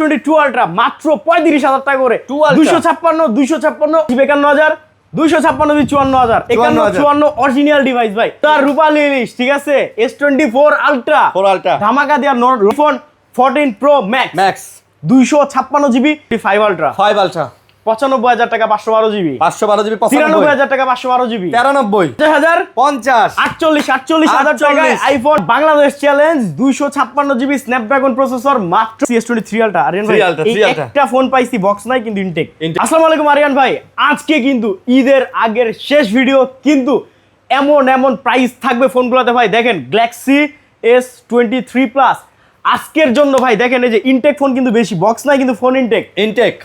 22 ultra মাত্র 35,000 টাকা করে। 256 256 256 256 54,000 অরিজিনাল ডিভাইস ভাই। তার রূপালী ইলিশ, ঠিক আছে, S24 আলট্রা ধামাকা দেওয়ার phone 14 pro max 256 GB 5 ultra 95,000 টাকা 512 জিবি 93,000 টাকা 512 জিবি 93,000 50 48,000 টাকায় iPhone Bangladesh challenge 256 GB Snapdragon processor মাত্র CS23 আলট্রা। আরিয়ান ভাই এই একটা ফোন পাইছি, বক্স নাই কিন্তু ইনটেক। আসসালামু আলাইকুম আরিয়ান ভাই, আজকে কিন্তু ঈদের আগের শেষ ভিডিও, কিন্তু এমন প্রাইস থাকবে ফোনগুলোতে ভাই। দেখেন গ্যালাক্সি S23 প্লাস আজকের জন্য ভাই, দেখেন এই যে ইনটেক ফোন কিন্তু বেশি, বক্স নাই কিন্তু ফোন ইনটেক।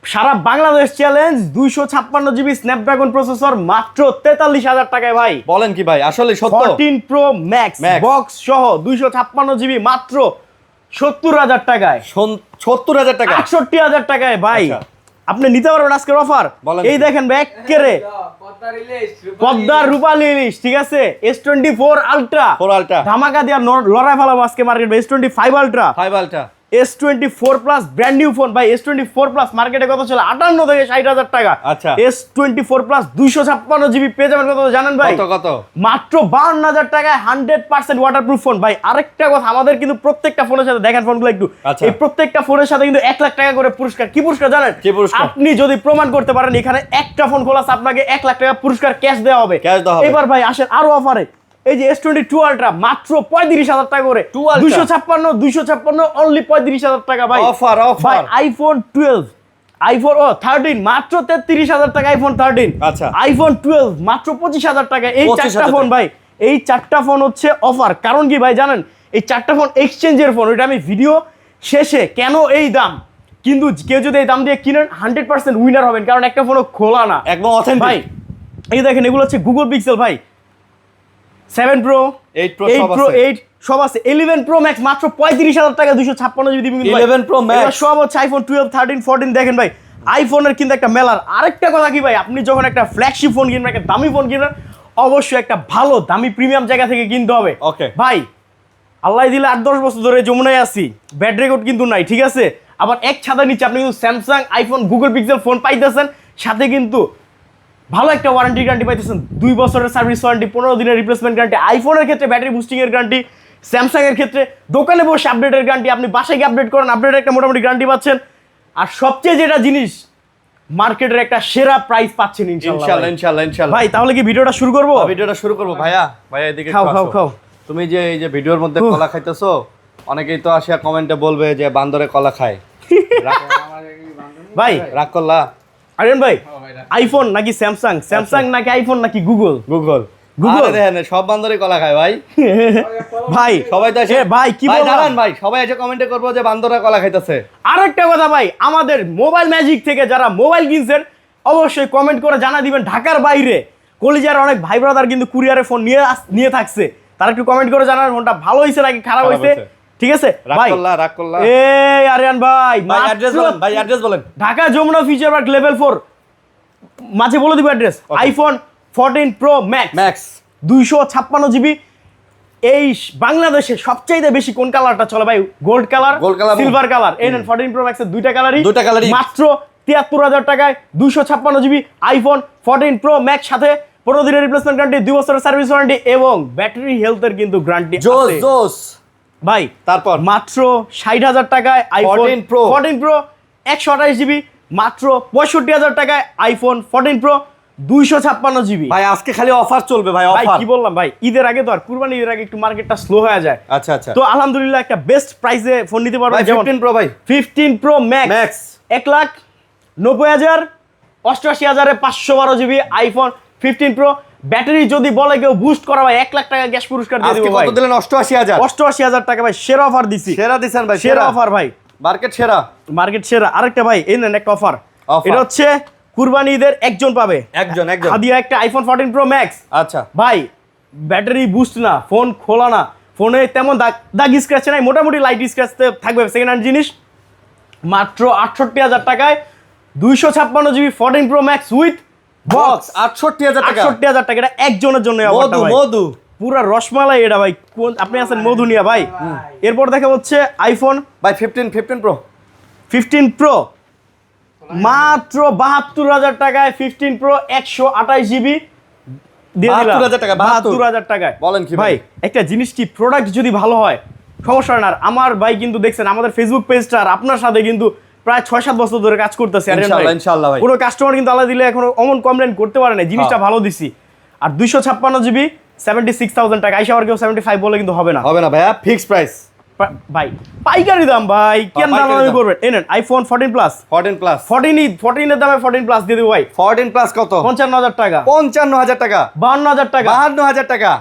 সারা Bangladesh challenge 256 GB Snapdragon processor মাত্র 43,000 টাকায় ভাই। বলেন কি ভাই, আসলে সত্য? 14 প্রো ম্যাক্স বক্স সহ 256 জিবি মাত্র 70,000 টাকায়। 70,000 টাকা 68,000 টাকায় ভাই। আপনি নিতে পারবেন আজকের অফার। এই দেখেন ভাই, এক্কেরে পদ্মার রূপালী ইলিশ, ঠিক আছে, S24 আলট্রা ধামাকা দেওয়ার লড়াই ফেলাম আজকে market. S25 ultra S24 plus brand new phone ভাই। S24 প্লাস মার্কেটে কত ছিল? 58 থেকে 60,000 টাকা। আচ্ছা, S24 প্লাস 256 জিবি পেয়ে যাবেন কত জানেন ভাই? কত? মাত্র 52,000 টাকায় 100% ওয়াটারপ্রুফ ফোন ভাই। আরেকটা কথা, আমাদের কিন্তু প্রত্যেকটা ফোনের সাথে দেখেন ফোনগুলো একটু, এই প্রত্যেকটা ফোনের সাথে কিন্তু 1 লাখ টাকা করে পুরস্কার। কি পুরস্কার জানেন? আপনি যদি প্রমাণ করতে পারেন এখানে একটা ফোন খোলাছে, আপনাকে 1 লাখ টাকা পুরস্কার ক্যাশ দেওয়া হবে। এবার ভাই আসেন আরো অফারে, এই যে S22 আলট্রা মাত্র 35,000 টাকা করে। 256 অনলি 35,000 টাকা ভাই। অফার ভাই আইফোন 13 মাত্র 33,000 টাকা। আইফোন 13, আচ্ছা, আইফোন 12 মাত্র 25,000 টাকা। এই চারটা ফোন ভাই, এই চারটা ফোন হচ্ছে অফার। কারণ কি ভাই জানেন? এই চারটা ফোন এক্সচেঞ্জের ফোন, ওইটা আমি ভিডিও শেষে কেন এই দাম, কিন্তু কেউ যদি এই দাম দিয়ে কিনেন 100% উইনার হবেন, কারণ একটা ফোনও খোলা না, একদম অথেন্টিক ভাই। এই দেখেন এগুলো হচ্ছে গুগল পিক্সেল ভাই, 7 প্রো 8 সব আছে। 11 প্রো ম্যাক্স মাত্র 35,000 টাকা 256 জিবি দিবেন ভাই। 11 প্রো ম্যাক্স সব হচ্ছে আইফোন 12 13 14। দেখেন ভাই আইফোনের কিন্তু একটা মেলার। আরেকটা কথা কি ভাই, আপনি যখন একটা ফ্ল্যাগশিপ ফোন কিনবেন, একটা দামি ফোন কিনবেন, অবশ্যই একটা ভালো দামি প্রিমিয়াম জায়গা থেকে কিনতে হবে। ওকে ভাই, আল্লাহ দিলে 8-10 বছর ধরে যমুনায় আছি, ব্যাড রেকর্ড কিন্তু নাই, ঠিক আছে। আবার এক ছাদের নিচে আপনি কিন্তু Samsung, iPhone, Google pixel phone পাইতেছেন, সাথে কিন্তু ভালো একটা ওয়ারেন্টি গ্যারান্টি পাইতেছেন, 2 বছরের সার্ভিস ওয়ারেন্টি, 15 দিনের রিপ্লেসমেন্ট গ্যারান্টি। আইফোনের ক্ষেত্রে ব্যাটারি বুস্টিং এর গ্যারান্টি, স্যামসাং এর ক্ষেত্রে দোকানে বসে আপডেটের গ্যারান্টি, আপনি বাসায় গিয়ে আপডেট করেন, আপডেটের একটা মোটামুটি গ্যারান্টি পাচ্ছেন। আর সবচেয়ে যেটা জিনিস, মার্কেটের একটা সেরা প্রাইস পাচ্ছেন ইনশাআল্লাহ। ভাই তাহলে কি ভিডিওটা শুরু করব? ভিডিওটা শুরু করব। ভাইয়া এদিকে খাও। তুমি যে এই যে ভিডিওর মধ্যে কলা খাইতেছো, অনেকেই তো আসিয়া কমেন্টে বলবে যে বান্দরে কলা খায়। ভাই রাগ করলা? আরিয়ান ভাই, আইফোন নাকি স্যামসাং নাকি আইফোন নাকি গুগল? দেখেন সব বান্দরে কলা খায় ভাই। ভাই সবাই তো এসে ভাই কি বলেন ভাই, সবাই এসে কমেন্টে করবো যে বান্দরা কলা খাইতেছে। আরেকটা কথা ভাই, আমাদের মোবাইল ম্যাজিক থেকে যারা মোবাইল কিনছেন অবশ্যই কমেন্ট করে জানা দিবেন। ঢাকার বাইরে কলিজার অনেক ভাই ব্রাদার কিন্তু কুরিয়ারে ফোন নিয়ে থাকছে, তারা একটু কমেন্ট করে জানান ফোনটা ভালো হয়েছে নাকি খারাপ হয়েছে, ঠিক আছে ভাই? রাগ করলা? এই আরিয়ান ভাই অ্যাড্রেস বলেন। Dhaka Jamuna future park level 4 মাঝে বলে দিব address. IPhone 14 pro max 256 GB. এই বাংলাদেশে সবচেয়ে বেশি কোন কালারটা চলে ভাই? Gold colour, silver colour. এই নেন 14 প্রো ম্যাক্সের দুইটা কালারই মাত্র 73,000 টাকায় 256 জিবি আইফোন 14 প্রো ম্যাক্স, সাথে 15 দিনের রিপ্লেসমেন্ট গ্যারান্টি, 2 বছরের সার্ভিস ওয়ারেন্টি এবং ব্যাটারি হেলথের কিন্তু গ্যারান্টি জোস ভাই। তারপর মাত্র 60,000 টাকায় আইফোন 14 প্রো 128 জিবি মাত্র 65,000 টাকায় আইফোন 14 প্রো 256 জিবি। ভাই আজকে খালি অফার চলবে ভাই। অফার কি বললাম ভাই, ঈদের আগে তো আর কুরবানি ঈদের আগে একটু মার্কেটটা স্লো হয়ে যায়। আচ্ছা, তো আলহামদুলিল্লাহ একটা বেস্ট প্রাইসে ফোন নিতে পারবেন। 15 প্রো ভাই, 15 pro max 1,90,000 88,512 GB iPhone 15 pro. Battery যদি বলে কেউ বুস্ট করা ভাই 1 লাখ টাকা গ্যাস পুরস্কার দিয়ে দিব ভাই। কত দিলেন? 88,000 টাকা ভাই। সেরা অফার দিছি। সেরা দিছেন ভাই, সেরা অফার ভাই, মার্কেট সেরা। আরেকটা ভাই এই নেন একটা অফার। এটা হচ্ছে কুরবানি ঈদের একজন পাবে, একজন হাদিয়া একটা আইফোন 14 প্রো ম্যাক্স। আচ্ছা ভাই ব্যাটারি বুস্ট না, ফোন খোলা না, ফোনে তেমন দাগ স্ক্র্যাচ নাই, মোটামুটি লাইট স্ক্র্যাচ থাকবে, সেকেন্ড হ্যান্ড জিনিস। মাত্র 68,000 টাকায় 256 GB 14 pro max with box. 68,000 টাকা। 68,000 টাকা। এটা একজনের জন্য মধু পুরা রসমালাই এটা ভাই। আপনি আছেন মধুনিয়া ভাই। এরপর দেখা হচ্ছে আইফোন ভাই 15 প্রো 15 প্রো মাত্র 72,000 টাকায় 15 প্রো 128 জিবি দিয়ে দিলাম 72,000 টাকা, 72,000 টাকায়। বলেন কি ভাই একটা জিনিস কি প্রোডাক্ট যদি ভালো হয় সমস্যা হয় না। আর আমার ভাই কিন্তু দেখছেন আমাদের ফেসবুক পেজটা আর আপনার সাথে কিন্তু প্রায় 6-7 বছর ধরে কাজ করতেছে। ইনশাআল্লাহ ভাই। কোনো কাস্টমার কিন্তু আলাদা দিলে এখনো অমন কমপ্লেন করতে পারে না, জিনিসটা ভালো দিছি। আর 256 জিবি 76,000 টাকা, আইসা আবার কেউ 75 বলে কিন্তু হবে না ভাইয়া, ফিক্সড প্রাইস ভাই, পাইকারি দাম ভাই, কেন দাম আমি করবেন। এনেন আইফোন 14 প্লাস 14 এর দামে 14 প্লাস দিয়ে দেবো ভাই। 14 প্লাস কত? 55,000 টাকা, 55,000 টাকা, 52,000 টাকা, 52,000 টাকা,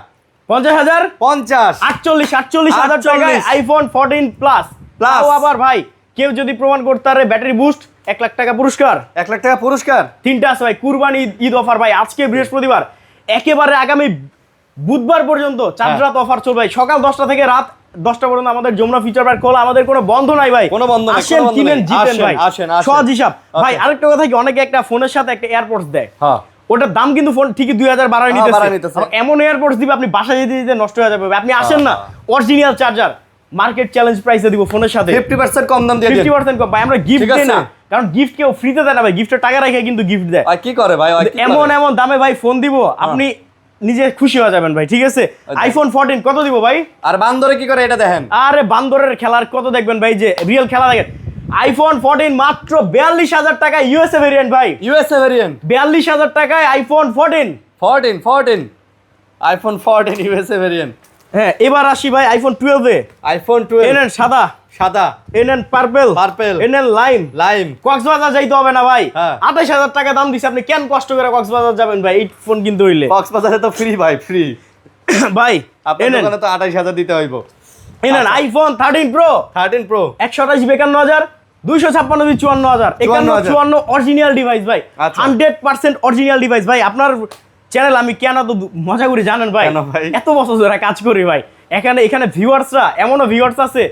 50,000, 50, 48,000 টাকায় আইফোন 14 প্লাস। তাও আবার ভাই কেউ যদি প্রমাণ করতে পারে ব্যাটারি বুস্ট 1 লাখ টাকা পুরস্কার। 1 লাখ টাকা পুরস্কার। তিনটা আছে ভাই, কুরবানি ঈদ অফার ভাই, আজকে বৃহস্পতিবার একেবারে আগামী বুধবার পর্যন্ত চাঁদ রাত অফার চলবে ভাই। সকাল 10টা থেকে রাত 10টা পর্যন্ত আমাদের যমুনা ফিচার পার্ক খোলা, আমাদের কোনো বন্ধ নাই ভাই, কোনো বন্ধ নাই, আসেন কিনেন জিতেন ভাই, আসেন সহজ হিসাব ভাই। আরেকটা কথা কি, অনেকে একটা ফোনের সাথে একটা এয়ারপডস দেয়, হ্যাঁ ওটার দাম কিন্তু ফোন ঠিকই 2,000 বাড়ায় নিতেছে। এমন এয়ারপডস দিবে আপনি বাসায় যেতে যেতে নষ্ট হয়ে যাবে। আপনি আসেন না, অরিজিনাল চার্জার মার্কেট চ্যালেঞ্জ প্রাইসে দিব ফোনের সাথে 50% কম দাম দিয়ে দেন, 50% কম ভাই। আমরা গিফট দেই না, কারণ গিফট কেউ ফ্রিতে দেয় না ভাই, গিফটের টাকা রেখে কিন্তু গিফট দেয়। আর কি করে ভাই, এমন দামে ভাই ফোন দিব আপনি নিজে খুশি হয়ে যাবেন ভাই, ঠিক আছে। আইফোন 14 কত দিব ভাই? আর বান্দরে কি করে এটা দেখেন, আরে বান্দরের খেলার কত দেখবেন ভাই, যে রিয়েল খেলা দেখেন। আইফোন 14 মাত্র 42,000 টাকা ইউএসএ ভেরিয়েন্ট ভাই, ইউএসএ ভেরিয়েন্ট 42,000 টাকায় আইফোন 14 আইফোন 14 ইউএসএ ভেরিয়েন্ট। হ্যাঁ, এবার আসি ভাই আইফোন 12 এ। আইফোন 12 এনেন সাদা, এনেন পার্পল, এনেন লাইম। কক্সবাজার যাইতে হবে না ভাই, 28,000 টাকা দাম দিছে, আপনি কেন কষ্ট করে কক্সবাজার যাবেন ভাই এই ফোন কিনতে হইলে? কক্সবাজারে তো ফ্রি ভাই, ফ্রি ভাই। আপনার দোকানে তো 28,000 দিতে হইব। এনেন iPhone 13 pro 128 GB 51,000, 256 GB 54,000, 54 original device ভাই, 100% অরিজিনাল ডিভাইস ভাই। আপনার চ্যানেল আমি কেন তো মজা করি জানেন ভাই, এত বছর ধরে কাজ করি ভাই। এখানে ভিউয়ার্সরা, এমনও ভিউয়ার্স আছে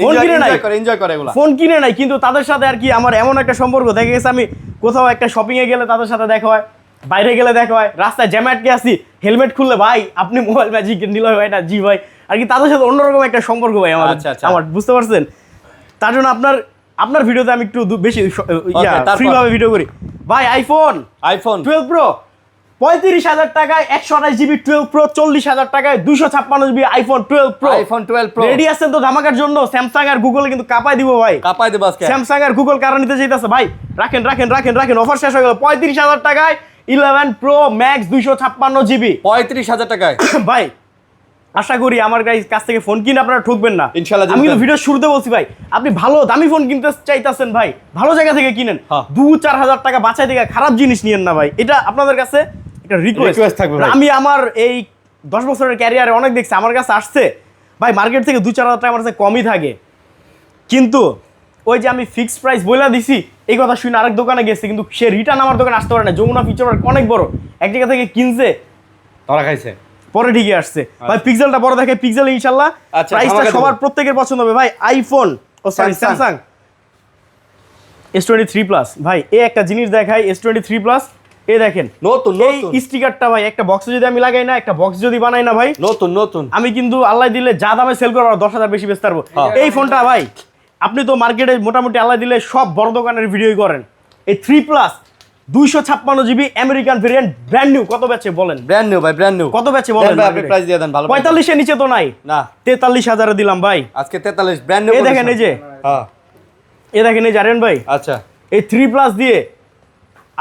ফোন কিনে নাই, এনজয় করে এগুলা, ফোন কিনে নাই, কিন্তু তাদের সাথে আর কি আমার এমন একটা সম্পর্ক দেখে গেছে, আমি কোথাও একটা শপিং এ গেলে তাদের সাথে দেখা হয়, বাইরে গেলে দেখা হয়, রাস্তায় জ্যামে আটকে আসি, হেলমেট খুললে ভাই আপনি মোবাইল ম্যাজিক নিল ভাই, না জি ভাই, আর কি তাদের সাথে অন্যরকম একটা সম্পর্ক ভাই আমার। আমার বুঝতে পারছেন, তার জন্য আপনার ভিডিওতে আমি একটু বেশি ফ্রি ভাবে ভিডিও করি ভাই। আইফোন 12 প্রো 35,000 টাকায় 128 জিবি 12 প্রো, 40,000 টাকায় 256 জিবি আইফোন 12 প্রো। রেডি আছেন তো ধামাকার জন্য? স্যামসাং আর গুগল কিন্তু কাপাই দিব ভাই, কাপাই দিব আজকে। স্যামসাং আর গুগল কারা নিতে চাইতেছে ভাই, রাখেন, অফার শেষ হয়ে গেল। 35,000 টাকায় 11 প্রো ম্যাক্স 256 জিবি, 35,000 টাকায় ভাই। আশা করি আমার কাছ থেকে ফোন কিনে আপনারা ঠকবেন না ইনশাআল্লাহ। আমি কিন্তু ভিডিও শুরুতে বলছি ভাই, আপনি ভালো দামি ফোন কিনতে চাইতেছেন ভাই, ভালো জায়গা থেকে কিনেন, 2-4 হাজার টাকা বাঁচাই থেকে খারাপ জিনিস নিয়েন না ভাই। এটা আপনাদের কাছে একটা রিকোয়েস্ট থাকবে। আমি আমার এই 10 বছরের ক্যারিয়ারে অনেক দেখছি, আমার কাছে আসছে ভাই মার্কেট থেকে 2-4 হাজার টাকা আমার কাছে কমই থাকে, কিন্তু ওই যে আমি ফিক্সড প্রাইস বলে দিছি এই কথা শুনে আরেক দোকানে গেছে, কিন্তু সে রিটার্ন আমার দোকানে আসতে পারে না। যমুনা ফিচার পার্ক অনেক বড়, এক জায়গা থেকে কিনছে, ধরা খাইছে, পরে ঠিকই আসছে ভাই। পিক্সেলটা বড় দেখে, পিক্সেল ইনশাআল্লাহ প্রাইসটা সবার প্রত্যেকের পছন্দ হবে ভাই। আইফোন স্যামসাং S23 প্লাস ভাই, এই একটা জিনিস দেখাই, S23 প্লাস এই দেখেন নতুন এই স্টিকারটা ভাই, একটা বক্সে যদি আমি লাগাই না, একটা বক্স যদি বানাই না ভাই, নতুন আমি কিন্তু আল্লাহ দিলে যা দামে সেল করবো 10,000 বেশি বেচতে পারবো এই ফোনটা ভাই। আপনি তো মার্কেটে মোটামুটি আল্লাহ দিলে সব বড় দোকানের ভিডিওই করেন, এই 3 plus 256 GB American variant brand new কত বেচে বলেন? ব্র্যান্ড নিউ ভাই, ব্র্যান্ড নিউ কত বেচে বলেন? আপনি প্রাইস দিয়ে দেন ভালো। 45 এর নিচে তো নাই না, 43,000 এ দিলাম ভাই আজকে। 43 ব্র্যান্ড নিউ। এই দেখেন এই যে, হ্যাঁ এই দেখেন এই জানেন ভাই, আচ্ছা এই 3 প্লাস দিয়ে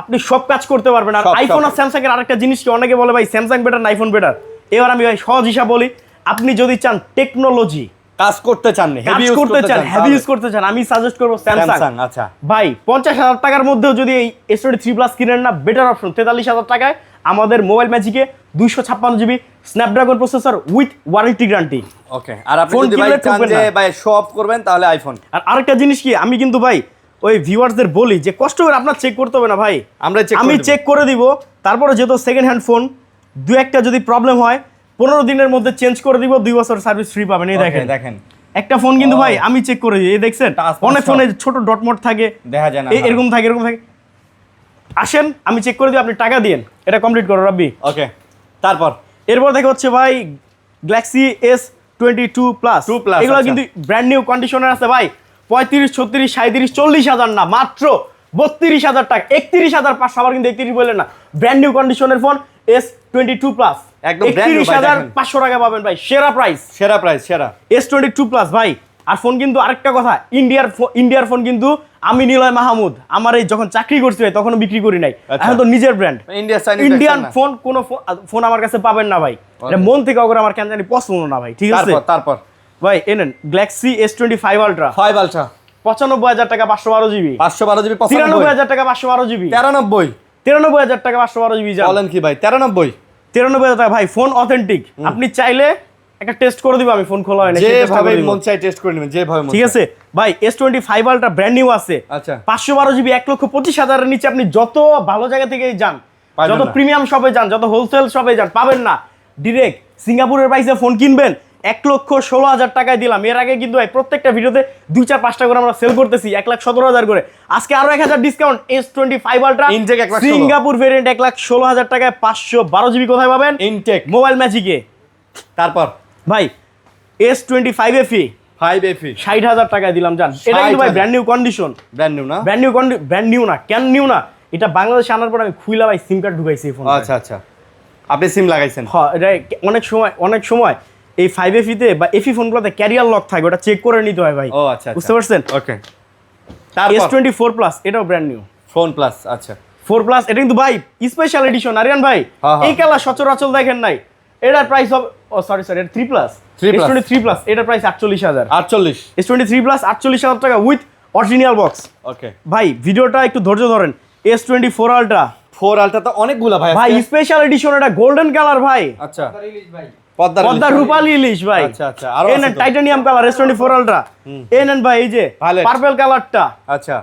আপনি সব কাজ করতে পারবেন। আর আইফোন আর স্যামসাং এর আরেকটা জিনিস কি, অনেকে বলে ভাই স্যামসাং বেটার না আইফোন বেটার। এবার আমি ভাই সহজ হিসাব বলি, আপনি যদি চান টেকনোলজি কাজ করতে চান, হেভি ইউজ করতে চান, আমি সাজেস্ট করব স্যামসাং। আচ্ছা ভাই 50,000 টাকার মধ্যেও যদি এই S23 প্লাস কিনেন না, বেটার অপশন 43,000 টাকায় আমাদের মোবাইল ম্যাজিকে 256 GB Snapdragon processor with warranty guarantee. Okay, আর আপনি যদি ভাই চান যে ভাই শো অফ করবেন তাহলে আইফোন। আর আরেকটা জিনিস কি, আমি কিন্তু ভাই ওই ভিউয়ারদের বলি যে কষ্ট করে আপনার চেক করতে হবে না ভাই, আমি চেক করে দিব। তারপরে যেহেতু সেকেন্ড হ্যান্ড ফোন, দু একটা যদি প্রবলেম হয় 15 দিনের মধ্যে চেঞ্জ করে দিব, 2 বছর সার্ভিস ফ্রি পাবেন। এই দেখেন একটা ফোন কিন্তু ভাই আমি চেক করে দিই, এই দেখছেন অনেক ফোনে ছোট ডট মট থাকে, দেখা যায় না, এরকম থাকে। আসেন আমি চেক করে দিই, আপনি টাকা দিয়েন, এটা কমপ্লিট করো রাব্বি। ওকে, এরপর দেখা হচ্ছে ভাই গ্যালাক্সি S22 প্লাস, এগুলো কিন্তু ব্র্যান্ড নিউ কন্ডিশনার আছে ভাই, 35, 36, 37, 40,000 না, মাত্র 32,000 টাকা, 31,500। আবার কিন্তু 31 বললেন না, ব্র্যান্ড নিউ কন্ডিশনের ফোন S22 প্লাস, একদম brand new ভাই, 31,500 টাকা পাবেন ভাই, সেরা প্রাইস। সেরা S22 প্লাস ভাই। আর ফোন কিন্তু আরেকটা কথা, ইন্ডিয়ার ফোন কিন্তু আমি নিলয় মাহমুদ আমার এই যখন চাকরি করছি ভাই তখনও বিক্রি করি নাই, এখন তো নিজের ব্র্যান্ড। ইন্ডিয়ান ফোন কোন ফোন আমার কাছে পাবেন না ভাই, এটা মন থেকে অগরে আমার কেন জানি পছন্দ না ভাই, ঠিক আছে? তারপর ভাই এনেন গ্যালাক্সি S25 আলট্রা, 5 আলট্রা 95,000 টাকা 512 জিবি, 512 জিবি, 93,000 টাকা 512 জিবি, 93,000 টাকা 512 জিবি। বলেন কি ভাই, 93,000 টাকা ভাই, ফোন অথেন্টিক। আপনি চাইলে একটা টেস্ট করে দিব, আমি ফোন খোলা হয় না, যেভাবে মন চাই টেস্ট করে নেবেন, যেভাবে মন ঠিক আছে ভাই। S25 আলট্রা ব্র্যান্ড নিউ আছে, আচ্ছা 512 জিবি, 1,25,000 এর নিচে আপনি যত ভালো জায়গা থেকে যান, পাবেন যত না। প্রিমিয়াম শপে যান, যত হোলসেল শপে যান, পাবেন না। ডিরেক্ট সিঙ্গাপুরের প্রাইসে ফোন কিনবেন 1,16,000 টাকায় দিলাম। এর আগে কিন্তু ভাই প্রত্যেকটা ভিডিওতে 2-4-5টা করে আমরা সেল করতেছি 1,17,000 করে। আজকে আরো 1,000 discount, S25 ultra Intech 1,16,000, Singapore variant 1,16,000 টাকায় 512 জিবি। কোথায় পাবেন? ইনটেক। মোবাইল ম্যাজিকে। তারপর ভাই S25 FE 5FE 60,000 টাকায় দিলাম জান। এটা কিন্তু ভাই 60,000 brand new condition, brand new না, ব্র্যান্ড নিউ না, কেন নিউ না, এটা বাংলাদেশে আনার পর আমি খুইলা ভাই সিম কার্ড ঢুকাইছি এই ফোন। আচ্ছা আপনি সিম লাগাইছেন? হ্যাঁ, এটা অনেক সময় এই 5FE তে বা FE ফোনগুলোতে ক্যারিয়ার লক থাকে, ওটা চেক করে নিতে হয় ভাই। ও আচ্ছা বুঝতে পারছেন? ওকে। তারপর S24 প্লাস, এটাও ব্র্যান্ড নিউ। ফোন প্লাস, আচ্ছা 4 প্লাস, এটা কিন্তু ভাই স্পেশাল এডিশন আরিয়ান ভাই, হ্যাঁ। এই কালার সচরাচর দেখেন নাই। এটার প্রাইস হবে, ও সরি এটা 3 প্লাস, 3 plus। S23 প্লাস, এটার প্রাইস 48,000। 48। S23 প্লাস 48,000 টাকা উইথ অরিজিনাল বক্স। ওকে ভাই ভিডিওটা একটু ধৈর্য ধরেন। S24 আলট্রা 4 আলট্রা তো অনেকগুলা ভাই ভাই, আজকে। স্পেশাল এডিশন, এটা গোল্ডেন কালার ভাই, আচ্ছা ভাই পদ্মার রূপালী ইলিশ ভাই। আচ্ছা আরো এই নেন টাইটানিয়াম কালার S24 আলট্রা। এই নেন ভাই এই যে Violet। পার্পল কালারটা, আচ্ছা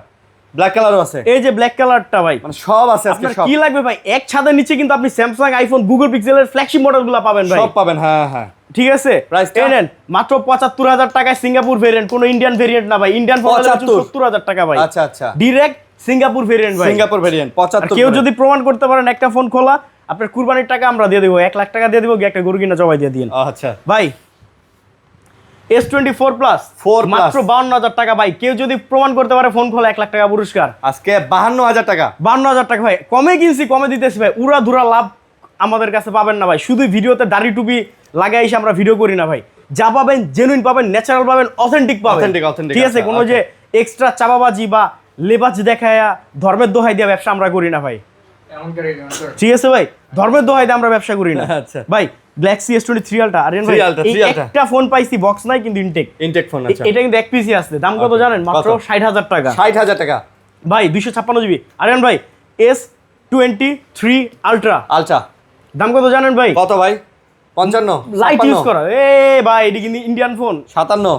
ব্ল্যাক কালারও আছে, এই যে ব্ল্যাক কালারটা ভাই। মানে সব আছে আজকে, আপনার সব কি লাগবে ভাই, এক ছাদের নিচে কিন্তু আপনি স্যামসাং, আইফোন, গুগল পিক্সেলের ফ্ল্যাগশিপ মডেলগুলো পাবেন ভাই, সব পাবেন। হ্যাঁ ঠিক আছে? Price টা? এই নেন মাত্র 75,000 টাকায় সিঙ্গাপুর ভেরিয়েন্ট, কোনো ইন্ডিয়ান ভেরিয়েন্ট না ভাই। ইন্ডিয়ান ফোন 70,000 টাকা ভাই, আচ্ছা ডিরেক্ট সিঙ্গাপুর ভেরিয়েন্ট ভাই। সিঙ্গাপুর ভেরিয়েন্ট আর 75। কেউ যদি প্রমাণ করতে পারেন একটা ফোন খোলা, আপনার কুরবানির টাকা আমরা দিয়ে দেবো, 1 লাখ টাকা দিয়ে দেবো, গিয়ে একটা গরু কিনা জবাই দিয়ে দিন আচ্ছা ভাই। S24 plus 4 plus। মাত্র 52,000 টাকা ভাই। কেউ যদি প্রমাণ করতে পারে ফোন খোলা, 1 লাখ টাকা পুরস্কার। আজকে 52,000 টাকা, 52,000 টাকা ভাই, কমে কিনছি, কমে দিতেছি ভাই। উড়া ধুরা লাভ আমাদের কাছে পাবেন না ভাই। শুধু ভিডিওতে দাড়ি টুপি লাগাই এসে আমরা ভিডিও করি না ভাই। যা পাবেন জেনুইন পাবেন, ন্যাচারাল পাবেন, অথেন্টিক পাবেন, Authentic ঠিক আছে? আছে, কোনো যে এক্সট্রা চাপাবাজি বা লেবাজ দেখায়া ধর্মের দোহাই দিয়ে ব্যবসা আমরা করি না ভাই, এমন করে ঠিক আছে ভাই? ধর্মের দোহাই দিয়ে আমরা ব্যবসা করি না আচ্ছা। ভাই। গ্যালাক্সি S23 আলট্রা, আরিয়ান ভাই 3 Ultra, এই 3 Ultra। একটা ফোন পাইছি, বক্স নাই কিন্তু ইনটেক। ইনটেক ফোন, আচ্ছা এটা কিন্তু এক পিসি আছে, দাম কত জানেন? মাত্র কত? 60,000 টাকা 60,000 টাকা ভাই, 256 জিবি। আরিয়ান ভাই S23 আলট্রা আলট্রা দাম কত জানেন ভাই? কত ভাই? 55, লাইট ইউজ করা, এ ভাই এটি কিন্তু ইন্ডিয়ান ফোন। 57,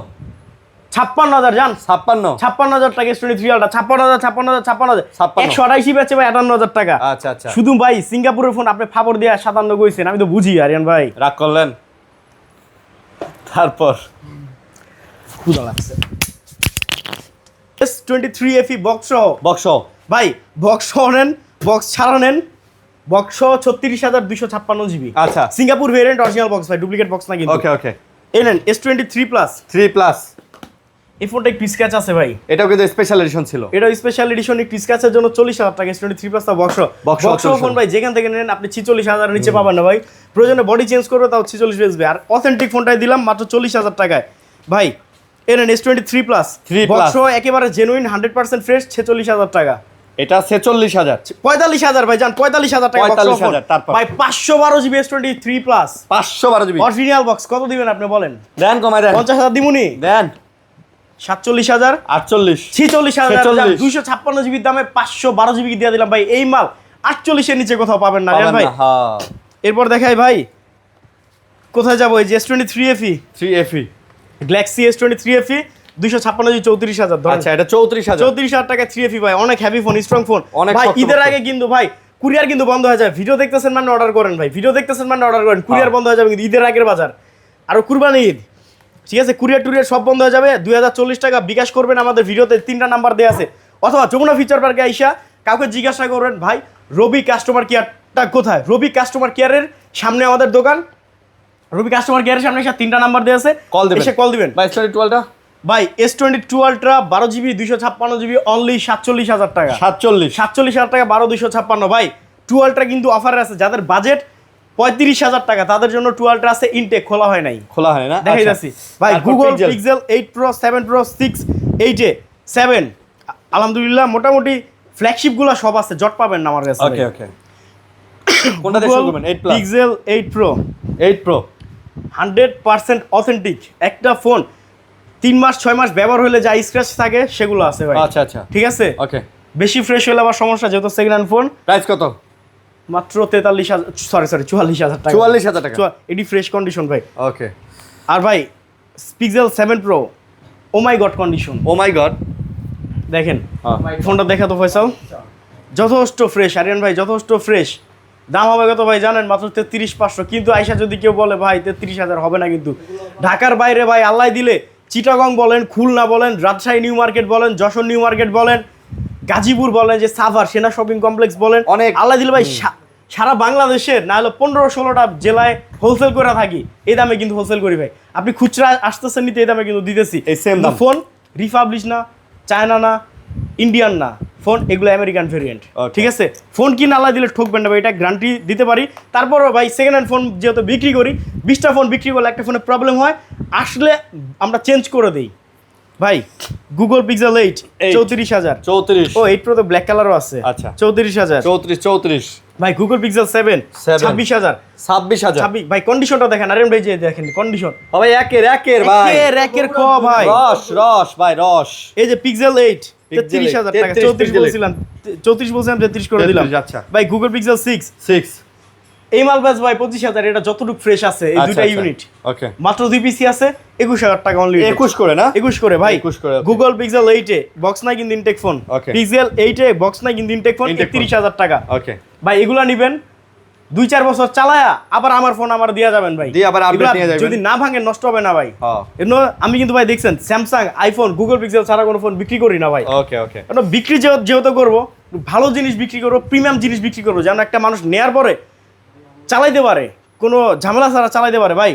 56,000 জান, 56। 56,000 টাকা S23 আলট্রা, 56,000, 56,000, 56,000, 56 128 বেচে ভাই 58,000 টাকা। আচ্ছা শুধু ভাই সিঙ্গাপুরের ফোন আপনি ফাপড় দিয়ে 57 কইছেন, আমি তো বুঝি আরিয়ান ভাই। রাগ করলেন। তারপর ক্ষুধা লাগছে। S23 FE বক্স সহ বক্স ভাই, বক্স সহ নেন, বক্স ছাড়া নেন, বক্স সহ 36,256 জিবি। আচ্ছা সিঙ্গাপুর ভেরিয়েন্ট, অরিজিনাল বক্স ভাই, ডুপ্লিকেট বক্স না কিন্তু। ওকে এই নেন S23 প্লাস, 3 প্লাস। এই ফোনটা একটু স্ক্র্যাচ আছে ভাই, এটাও কিন্তু স্পেশাল এডিশন ছিল। এটা স্পেশাল এডিশন, একটু স্ক্র্যাচের জন্য 40,000 টাকা। S23 প্লাস তা বক্স বক্স ফোন ভাই, যেখান থেকে নেন আপনি 46,000 এর নিচে পাবেন না ভাই। প্রয়োজনে বডি চেঞ্জ করবে, তাও 46 বেচবে। আর অথেন্টিক ফোনটাই দিলাম মাত্র 40,000 টাকায় ভাই। এই নেন S23 প্লাস, 3 plus। বক্স একেবারে জেনুইন 100% ফ্রেশ, 46,000 টাকা। এটা 46,000, 45,000 ভাই, জান 45,000 টাকা বক্স 45,000 তারপর ভাই। 512 GB S23 plus 512 GB original box, কত দিবেন আপনি বলেন? দেন, কমাই দেন, 50,000 দিমুনি, দেন 47,000, 48, 46,000, 46। 256 জিবির দামে 512 জিবি দিয়ে দিলাম ভাই। এই মাল 48 এর নিচে কোথাও পাবেন না পাবেন ভাই। না, হ্যাঁ। এরপর দেখাই ভাই, কোথায় যাবো? এই যে S23 FE, 3FE, Galaxy S23 FE 256 GB 34,000 ধরেন। আচ্ছা এটা 34,000, 34,000 টাকা 3FE ভাই, অনেক হেভি ফোন, স্ট্রং ফোন অনেক ভাই। শক্ত ঈদের ফোন। আগে কিন্তু ভাই কুরিয়ার কিন্তু বন্ধ হয়ে যায়। ভিডিও দেখতেছেন মানে অর্ডার করেন ভাই, ভিডিও দেখতেছেন মানে অর্ডার করেন। কুরিয়ার বন্ধ হয়ে যাবে কিন্তু ঈদের আগের বাজার, আর কুরবানি ঈদ, ঠিক আছে? কুরিয়ার টুরিয়ার সব বন্ধ হয়ে যাবে। 2040 টাকা বিকাশ করবেন, আমাদের ভিডিওতে 3টা নাম্বার দেওয়া আছে। অথবা যমুনা ফিচার পার্কে আইসা কাউকে জিজ্ঞাসা করবেন ভাই রবি কাস্টমার কেয়ারটা কোথায়। রবি কাস্টমার কেয়ারের সামনে আমাদের দোকান, রবি কাস্টমার কেয়ারের সামনে এসে 3টা নাম্বার দেওয়া আছে, কল দিবেন, এসে কল দিবেন ভাই। S22 টা ভাই S22 ultra 12GB 256GB only 47,000 টাকা। 47,000 টাকা 12 256 ভাই। 2 আলট্রা কিন্তু অফারে আছে, যাদের বাজেট 35,000 টাকা তাদের জন্য 2 আলট্রা আছে, ইনটেক খোলা হয় নাই, খোলা হয় না, দেখাই যাচ্ছি ভাই। গুগল পিক্সেল 8 প্রো 7 প্রো 6 8 7 আলহামদুলিল্লাহ মোটামুটি ফ্ল্যাগশিপ গুলো সব আছে, জট পাবেন না আমার কাছে। ওকে ওকে, কোনটা দিয়ে শুরু করবেন? 8 plus pixel 8 pro 8 pro 100% authentic একটা ফোন। 3 মাস 6 মাস ব্যবহার হলে যা স্ক্র্যাচ থাকে সেগুলো আছে ভাই। আচ্ছা আচ্ছা, ঠিক আছে। ওকে, বেশি ফ্রেশ হলে আবার সমস্যা, যেহেতু সেকেন্ড হ্যান্ড ফোন। প্রাইস কত? মাত্র 43,000, সরি 44,000 টাকা। 44,000 টাকা, এটি ফ্রেশ কন্ডিশন ভাই। ওকে। আর ভাই পিক্সেল 7 প্রো ও মাই গড কন্ডিশন, ও মাই গড, দেখেন ফোনটা দেখা তো ফয়সাল, যথেষ্ট ফ্রেশ। আরিয়ান ভাই যথেষ্ট ফ্রেশ। দাম হবে কত ভাই জানেন? মাত্র 33,500। কিন্তু আইসা যদি কেউ বলে ভাই 33,000 হবে না, কিন্তু ঢাকার বাইরে ভাই আল্লাহ দিলে চিটাগং বলেন, খুলনা বলেন, রাজশাহী নিউ মার্কেট বলেন, যশোর নিউ মার্কেট বলেন, গাজীপুর বলেন, যে সাভার সেনা শপিং কমপ্লেক্স বলেন, অনেক আল্লাহ দিলে ভাই সারা বাংলাদেশের না হলে 15-16টা জেলায় হোলসেল করে থাকি। এই দামে কিন্তু হোলসেল করি ভাই। আপনি খুচরা আসতেছেন নিতে, এই দামে কিন্তু দিতেছি। এই সেম দাম। ফোন রিপাবলিশ না, চায়না না, ইন্ডিয়ান না, ফোন এগুলো আমেরিকান ভেরিয়েন্ট। ঠিক আছে, ফোন কিনে আল্লাহ দিলে ঠকবেন না ভাই, এটা গ্যারান্টি দিতে পারি। তারপরও ভাই সেকেন্ড হ্যান্ড ফোন যেহেতু বিক্রি করি, 20টা ফোন বিক্রি করলে একটা ফোনে প্রবলেম হয়, আসলে আমরা চেঞ্জ করে দিই ভাই। Google pixel 8 34,000। 34, ও 8 প্রো তো ব্ল্যাক কালারও আছে। আচ্ছা 34,000। 34 ভাই গুগল পিক্সেল 7 26,000। 26,000 ভাই কন্ডিশনটা দেখেন আরেন ভাই, যে দেখেন কন্ডিশন ভাই, একের ভাই, একের খ ভাই, রস ভাই, রস। এই যে পিক্সেল 8 33,000 টাকা। 34 বলছিলাম, 34 বলছিলাম, 33 করে দিলাম। আচ্ছা ভাই গুগল পিক্সেল 6 এই মাল ব্যাস ভাই 25,000। এটা যতটুকু ফ্রেশ আছে এই দুইটা ইউনিট, ওকে, মাত্র 2 পিসি আছে, 21,000 টাকা অনলি। 21 করে না? 21 করে ভাই। 21 করে, গুগল পিক্সেল 8 বক্স নাই কিন্তু ইনটেক ফোন। পিক্সেল 8 বক্স নাই কিন্তু ইনটেক ফোন, 31,000 টাকা। ওকে ভাই এগুলা নিবেন 2-4 বছর চালায়া আবার আমার ফোন আমার দিয়া যাবেন ভাই, দিয়ে আবার আপডেট নিয়ে যাবেন। যদি না ভাঙে নষ্ট হবে না ভাই। হ্যাঁ, এজন্য আমি কিন্তু ভাই দেখছেন স্যামসাং, আইফোন, গুগল পিক্সেল ছাড়া কোনো ফোন বিক্রি করি না ভাই। ওকে ওকে, কারণ বিক্রি যেহেতু করবো, ভালো জিনিস বিক্রি করবো, প্রিমিয়াম জিনিস বিক্রি করবো, যেন একটা মানুষ নেয়ার পরে চালাইতে পারে, কোনো ঝামেলা ছাড়া চালাইতে পারে ভাই।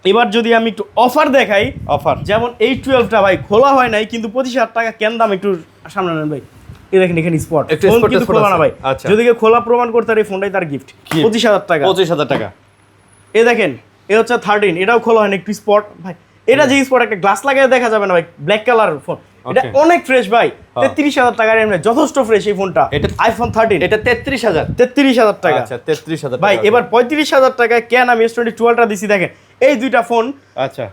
এবার যদি আমি একটু অফার দেখাই, অফার যেমন এই 12টা ভাই খোলা হয় নাই, কিন্তু 25,000 টাকা কেন দাম, একটু সামনে নেন ভাই। এই দেখেন এখানে স্পট, ফোন কিন্তু খোলা না ভাই। যদি কেউ খোলা প্রমাণ করতে পারে, এই ফোনটাই তার গিফট। 25,000 টাকা। 25,000 টাকা। এই দেখেন এ হচ্ছে 13, এটাও খোলা হয় না, একটু স্পট ভাই। এটা যে স্পট একটা গ্লাস লাগায় দেখা যাবে না ভাই, ব্ল্যাক কালার ফোন, এটা অনেক ফ্রেশ ভাই। 33,000 টাকার এমনি যথেষ্ট ফ্রেশ এই ফোনটা। এটা আইফোন 13, এটা 33,000 টাকা। আচ্ছা 33,000 ভাই। এবার 35,000 টাকায় কেন আমি S22 আলট্রা দিছি, দেখেন এই দুইটা ফোন আচ্ছা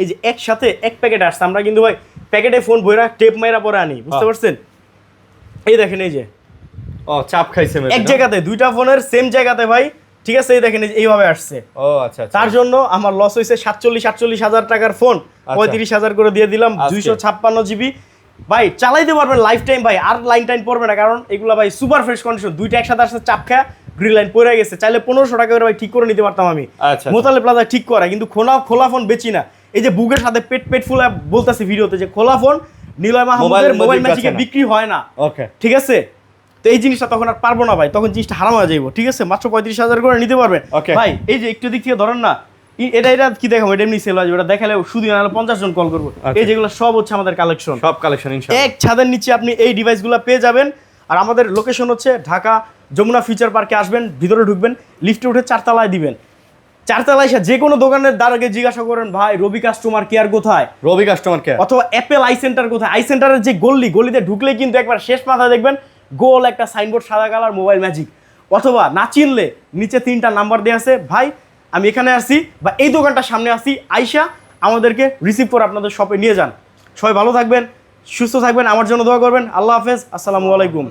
এই যে একসাথে এক প্যাকেট আসছে। আমরা কিন্তু ভাই প্যাকেটে ফোন বইরা টেপ মাইরা পরে আনি, বুঝতে পারছেন? এই দেখেন এই যে ও চাপ খাইছে এক জায়গাতে দুইটা ফোনের সেম জায়গাতে ভাই। ঠিক আছে, এই দেখেন এইভাবে আসছে। ও আচ্ছা, তার জন্য আমার লস হয়েছে 47,000 টাকার ফোন 35,000 করে দিয়ে দিলাম। 256GB ভাই, চালাইতে পারবেন লাইফ টাইম ভাই, আর লাইন টাইম পড়বে না, কারণ এগুলো ভাই সুপার ফ্রেশ কন্ডিশন। দুইটা একসাথে আসছে, চাপ খা গ্রিল লাইন পড়ে গেছে, চাইলে 1500 টাকা করে ভাই ঠিক করে নিতে পারতাম আমি। মোতালে প্লাজা ঠিক করা, কিন্তু খোলা ফোন বেচি না। এই যে বুকের সাথে পেট ফুলে বলতেছি ভিডিওতে, যে খোলা ফোন নিলয় মাহমুদের মোবাইল ম্যাজিকে বিক্রি হয় না। ওকে, ঠিক আছে, তো এই জিনিসটা তখন আর পারবো না ভাই, তখন জিনিসটা হারাম হয়ে যাইব। ঠিক আছে, মাত্র 35,000 করে নিতে পারবেন ভাই। এই যে একটু দিক থেকে ধরেন না, এটা কি দেখাবো, এটা এমনি সেল হয়ে যাবে, এটা দেখালে শুধু না 50 জন কল করবো। এই যেগুলো সব হচ্ছে আমাদের কালেকশন, সব কালেকশন ইনশাআল্লাহ। এক ছাদের নিচে আপনি এই ডিভাইসগুলো পেয়ে যাবেন। আর আমাদের লোকেশন হচ্ছে ঢাকা যমুনা ফিউচার পার্কে আসবেন, ভিতরে ঢুকবেন, লিফটে উঠে 4 তলায় দিবেন। 4 তলায় এসে যে কোনো দোকানের দ্বারাকে জিজ্ঞাসা করেন ভাই রবি কাস্টমার কেয়ার কোথায়, রবি কাস্টমার কেয়ার, অথবা অ্যাপেল আই সেন্টার কোথায়। আই সেন্টারের যে গলিতে ঢুকলে কিন্তু একবার শেষ মাথায় দেখবেন গোল একটা সাইনবোর্ড, সাদা কালার, মোবাইল ম্যাজিক। অথবা না চিনলে নিচে 3টা নাম্বার দেওয়া আছে, ভাই আমি এখানে আসি বা এই দোকানটার সামনে আসি, আইসা আমাদেরকে রিসিভ করে আপনাদের শপে নিয়ে যান। সবাই ভালো থাকবেন, সুস্থ থাকবেন, আমার জন্য দোয়া করবেন। আল্লাহ হাফেজ, আসসালামু আলাইকুম।